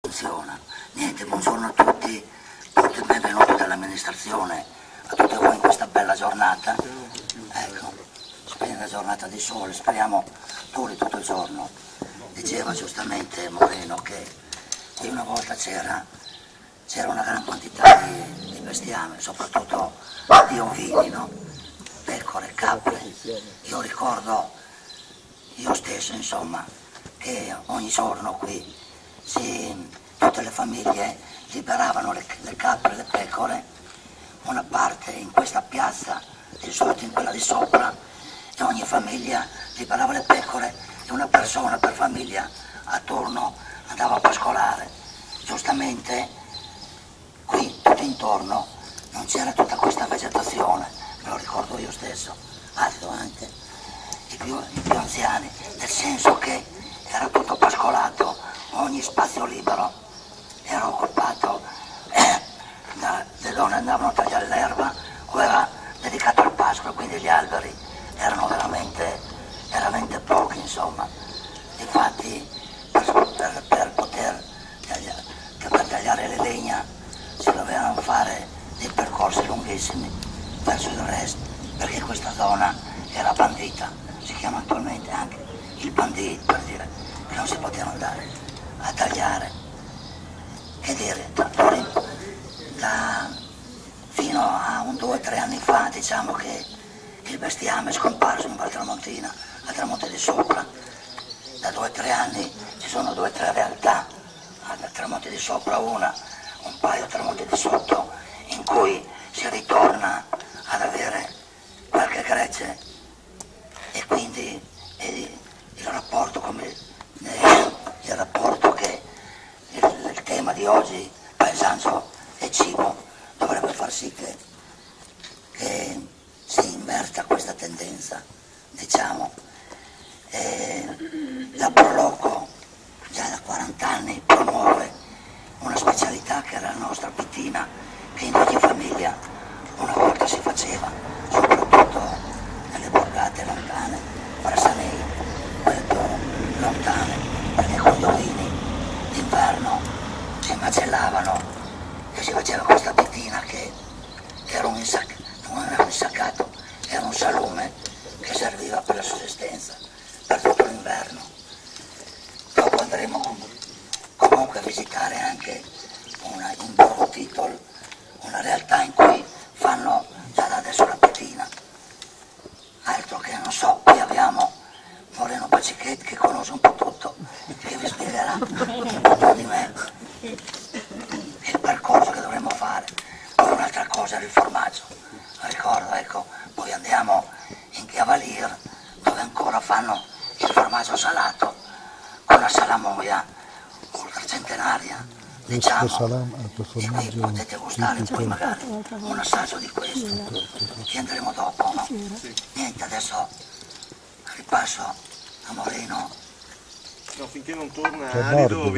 Funziona. Niente, buongiorno a tutti benvenuti dall'amministrazione, a tutti voi in questa bella giornata, ecco, splendida giornata di sole, speriamo duri tutto il giorno. Diceva giustamente Moreno che qui una volta c'era una gran quantità di bestiame, soprattutto di ovini, no? Pecore, capre. Io ricordo, io stesso insomma, che ogni giorno qui tutte le famiglie liberavano le capre, le pecore, una parte in questa piazza, di sotto in quella di sopra, e ogni famiglia liberava le pecore e una persona per famiglia a turno andava a pascolare. Giustamente qui tutto intorno non c'era tutta questa vegetazione, me lo ricordo io stesso, altro anche i più anziani, nel senso che era tutto pascolato, ogni spazio libero era occupato, le donne andavano a tagliare l'erba o era dedicato al pascolo, quindi gli alberi erano veramente pochi, insomma. Infatti per poter tagliare le legna si dovevano fare dei percorsi lunghissimi verso il resto, perché questa zona era bandita, si chiama attualmente anche il bandit, per dire che non si poteva andare a tagliare. Che dire, fino a 2 o 3 anni fa diciamo che il bestiame è scomparso in Val Tramontina, a Tramonte di Sopra. Da 2 o 3 anni ci sono 2 o 3 realtà, a Tramonte di Sopra un paio a Tramonte di Sotto, in cui si ritorna ad avere qualche gregge e quindi il rapporto che il tema di oggi, paesaggio e cibo, dovrebbe far sì che si inverta questa tendenza, diciamo. La Proloco già da 40 anni promuove una specialità che era la nostra pittina, che in ogni famiglia una volta si faceva, soprattutto nelle borgate lontane, Brassanei, quelle più lontane, perché con gli ovini d'inverno si macellavano e si faceva questa pittina che era non era un insaccato, era un salume che serviva per la sussistenza per tutto l'inverno. Dopo andremo comunque a visitare anche in Borgo Titol una realtà in cui fanno già da adesso la pittina, altro che non so. Qui abbiamo Moreno Bacichetti che conosce un po' tutto, che vi spiegherà un po' di me il percorso che dovremmo fare. Poi un'altra cosa era il formaggio, ricordo, ecco, poi andiamo in Chiavalier dove ancora fanno il formaggio salato con la salamoia ultracentenaria, diciamo, e qui potete gustare poi magari un assaggio di questo, che andremo dopo, no? Niente, adesso ripasso a Moreno. No, finché non torna arido,